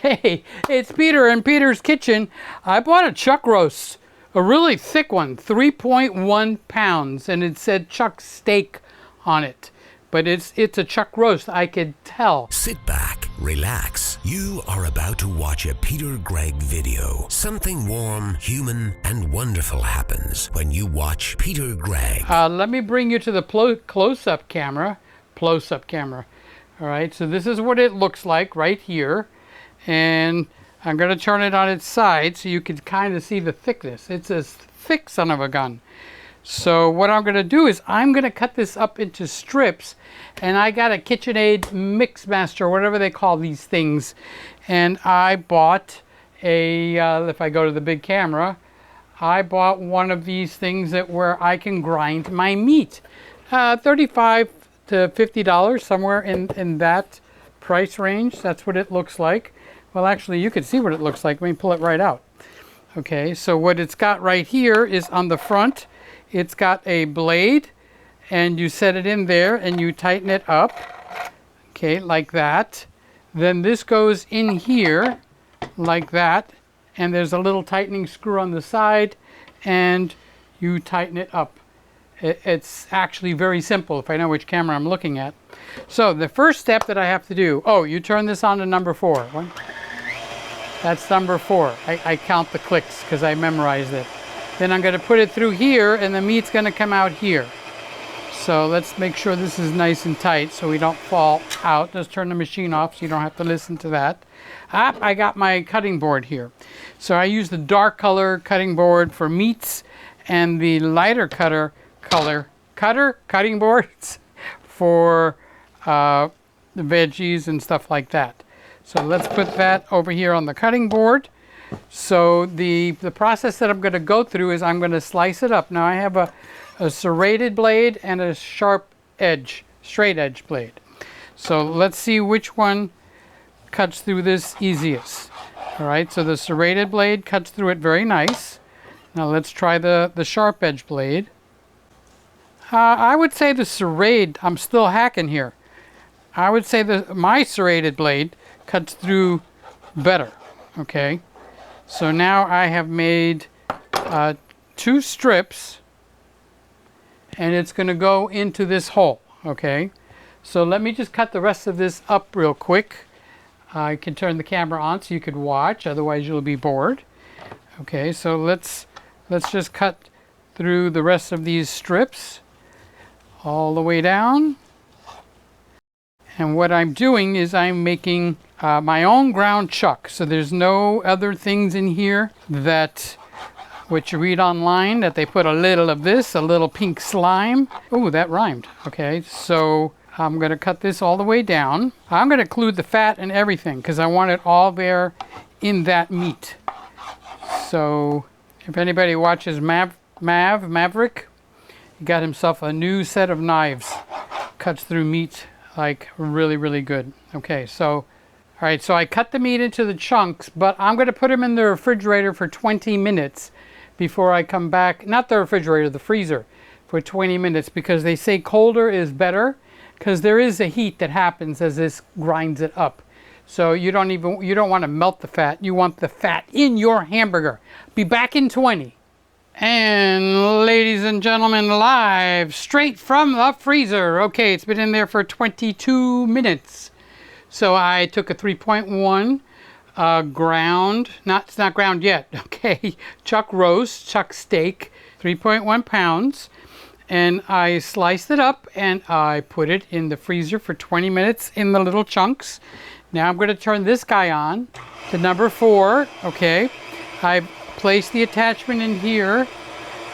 Hey, it's Peter in Peter's Kitchen. I bought a chuck roast, a really thick one, 3.1 pounds, and it said chuck steak on it. But it's a chuck roast, I could tell. Sit back, relax. You are about to watch a Peter Gregg video. Something warm, human, and wonderful happens when you watch Peter Gregg. Let me bring you to the close-up camera. Close-up camera. All right, so this is what it looks like right here. And I'm going to turn it on its side so you can kind of see the thickness. It's a thick son of a gun. So what I'm going to do is I'm going to cut this up into strips, and I got a KitchenAid Mix Master, whatever they call these things, and I bought a, if I go to the big camera, I bought one of these things where I can grind my meat. $35 to $50, somewhere in that price range. That's what it looks like. Well, actually, you can see what it looks like. Let me pull it right out. Okay, so what it's got right here is on the front, it's got a blade, and you set it in there and you tighten it up, okay, like that. Then this goes in here like that, and there's a little tightening screw on the side, and you tighten it up. It's actually very simple if I know which camera I'm looking at. So the first step that I have to do, you turn this on to number 4. That's number 4. I count the clicks because I memorized it. Then I'm going to put it through here, and the meat's going to come out here. So let's make sure this is nice and tight so we don't fall out. Let's turn the machine off so you don't have to listen to that. I got my cutting board here. So I use the dark color cutting board for meats and the lighter cutting boards for the veggies and stuff like that. So let's put that over here on the cutting board. So the process that I'm going to go through is I'm going to slice it up. Now I have a serrated blade and a sharp edge, straight edge blade. So let's see which one cuts through this easiest. All right, so the serrated blade cuts through it very nice. Now let's try the sharp edge blade. I would say the serrated, I'm still hacking here. I would say my serrated blade cuts through better, okay? So now I have made 2 strips, and it's going to go into this hole, okay? So let me just cut the rest of this up real quick. I can turn the camera on so you could watch, otherwise you'll be bored. Okay, so let's just cut through the rest of these strips all the way down. And what I'm doing is I'm making my own ground chuck. So there's no other things in here that what you read online, that they put a little of this, a little pink slime. Oh, that rhymed. Okay, so I'm going to cut this all the way down. I'm going to include the fat and everything because I want it all there in that meat. So if anybody watches Maverick, he got himself a new set of knives. Cuts through meat like really, really good. Okay, so, all right, so I cut the meat into the chunks, but I'm going to put them in the refrigerator for 20 minutes before I come back. Not the refrigerator, the freezer, for 20 minutes, because they say colder is better, because there is a heat that happens as this grinds it up. So you don't want to melt the fat. You want the fat in your hamburger. Be back in 20. And ladies and gentlemen, live straight from the freezer. Okay, it's been in there for 22 minutes. So I took a 3.1 ground, it's not ground yet, okay, chuck roast, chuck steak, 3.1 pounds. And I sliced it up and I put it in the freezer for 20 minutes in the little chunks. Now I'm going to turn this guy on to number 4, okay. I place the attachment in here.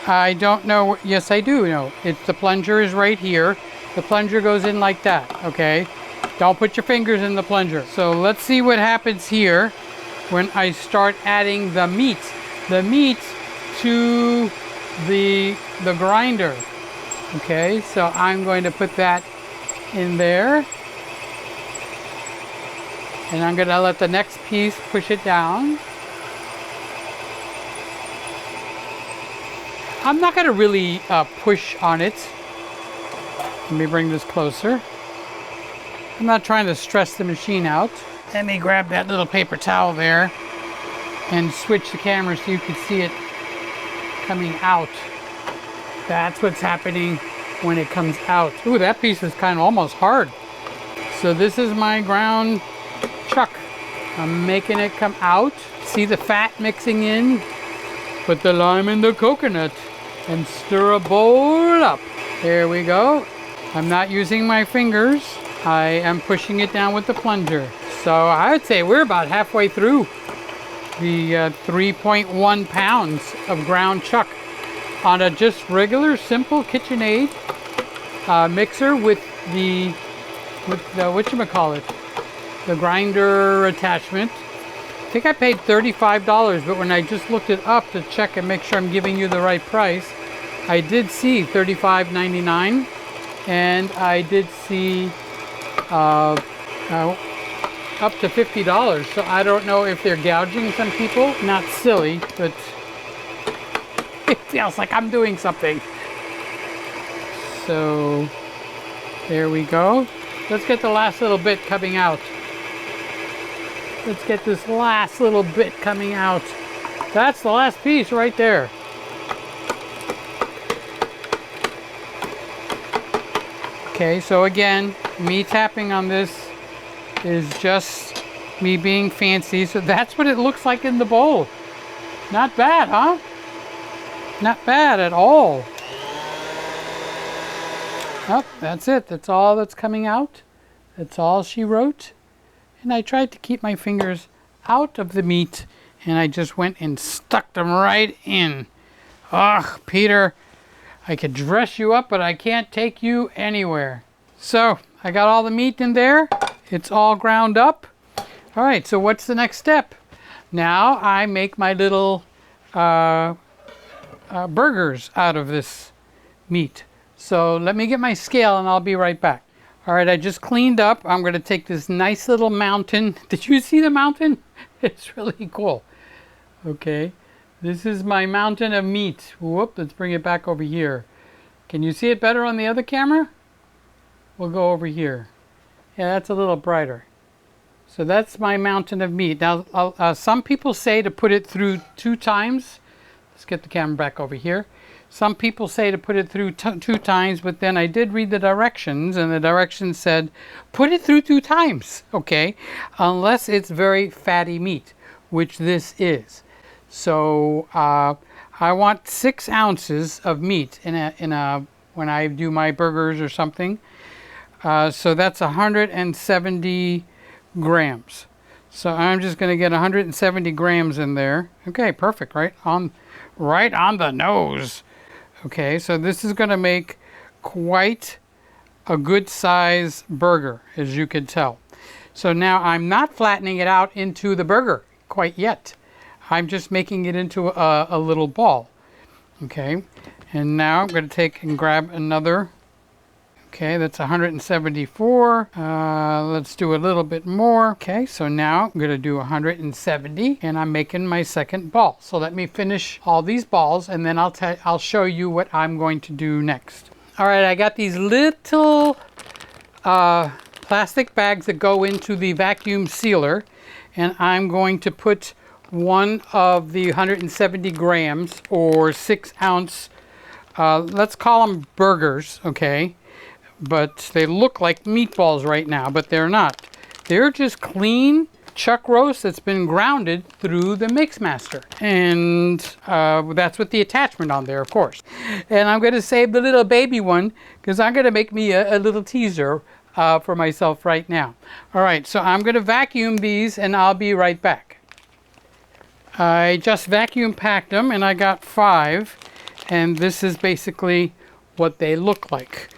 I don't know, yes I do know. The plunger is right here. The plunger goes in like that, okay? Don't put your fingers in the plunger. So let's see what happens here when I start adding the meat to the grinder. Okay, so I'm going to put that in there. And I'm going to let the next piece push it down. I'm not going to really push on it. Let me bring this closer. I'm not trying to stress the machine out. Let me grab that little paper towel there and switch the camera so you can see it coming out. That's what's happening when it comes out. Ooh, that piece is kind of almost hard. So this is my ground chuck. I'm making it come out. See the fat mixing in? Put the lime in the coconut and stir a bowl up. There we go. I'm not using my fingers. I am pushing it down with the plunger. So I would say we're about halfway through the 3.1 pounds of ground chuck on a just regular simple KitchenAid mixer with the whatchamacallit, the grinder attachment. I think I paid $35, but when I just looked it up to check and make sure I'm giving you the right price, I did see $35.99, and I did see up to $50. So I don't know if they're gouging some people. Not silly, but it feels like I'm doing something. So there we go. Let's get the last little bit coming out. Let's get this last little bit coming out. That's the last piece right there. Okay, so again, me tapping on this is just me being fancy. So that's what it looks like in the bowl. Not bad, huh? Not bad at all. Oh, that's it. That's all that's coming out. That's all she wrote. And I tried to keep my fingers out of the meat, and I just went and stuck them right in. Ugh, Peter, I could dress you up, but I can't take you anywhere. So I got all the meat in there. It's all ground up. All right, so what's the next step? Now I make my little burgers out of this meat. So let me get my scale and I'll be right back. All right, I just cleaned up. I'm going to take this nice little mountain. Did you see the mountain? It's really cool. Okay, this is my mountain of meat. Whoop, let's bring it back over here. Can you see it better on the other camera? We'll go over here. Yeah, that's a little brighter. So that's my mountain of meat. Now, some people say to put it through 2 times. Let's get the camera back over here. Some people say to put it through 2 times, but then I did read the directions, and the directions said, put it through 2 times, okay? Unless it's very fatty meat, which this is. So I want 6 ounces of meat in a when I do my burgers or something. So that's 170 grams. So I'm just going to get 170 grams in there. Okay, perfect, right on the nose. Okay, so this is going to make quite a good size burger, as you can tell. So now I'm not flattening it out into the burger quite yet. I'm just making it into a little ball. Okay, and now I'm going to take and grab another. Okay, that's 174. Let's do a little bit more. Okay, so now I'm going to do 170, and I'm making my second ball. So let me finish all these balls, and then I'll show you what I'm going to do next. All right, I got these little plastic bags that go into the vacuum sealer, and I'm going to put one of the 170 grams or 6 ounce, let's call them burgers, okay? But they look like meatballs right now, but they're not. They're just clean chuck roast that's been grounded through the Mixmaster. And that's with the attachment on there, of course. And I'm going to save the little baby one because I'm going to make me a little teaser for myself right now. All right, so I'm going to vacuum these and I'll be right back. I just vacuum packed them and I got 5. And this is basically what they look like.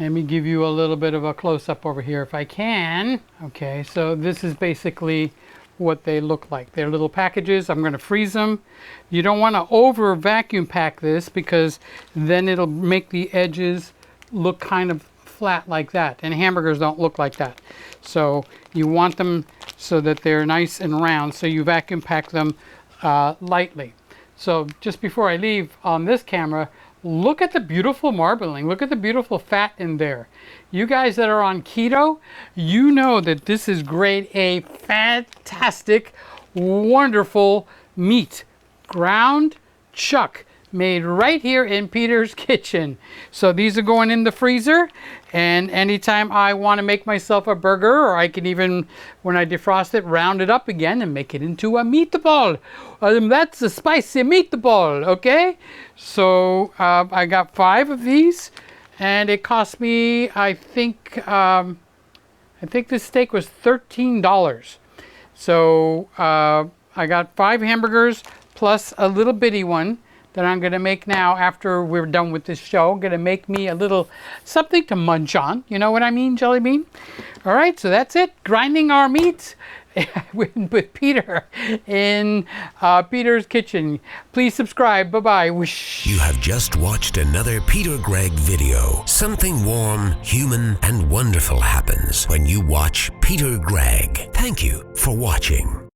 Let me give you a little bit of a close-up over here if I can. Okay, so this is basically what they look like. They're little packages. I'm going to freeze them. You don't want to over vacuum pack this because then it'll make the edges look kind of flat like that. And hamburgers don't look like that. So you want them so that they're nice and round. So you vacuum pack them lightly. So just before I leave on this camera, Look at the beautiful marbling. Look at the beautiful fat in there. You guys that are on keto, you know that this is grade A, fantastic, wonderful meat. Ground chuck, made right here in Peter's kitchen. So these are going in the freezer, and anytime I want to make myself a burger, or I can even, when I defrost it, round it up again and make it into a meatball. That's a spicy meatball, okay? So I got 5 of these, and it cost me, I think this steak was $13. So I got 5 hamburgers plus a little bitty one that I'm going to make now after we're done with this show. I'm going to make me a little something to munch on. You know what I mean, Jelly Bean? All right, so that's it. Grinding our meats with Peter in Peter's kitchen. Please subscribe. Bye-bye. Whoosh. You have just watched another Peter Gregg video. Something warm, human, and wonderful happens when you watch Peter Gregg. Thank you for watching.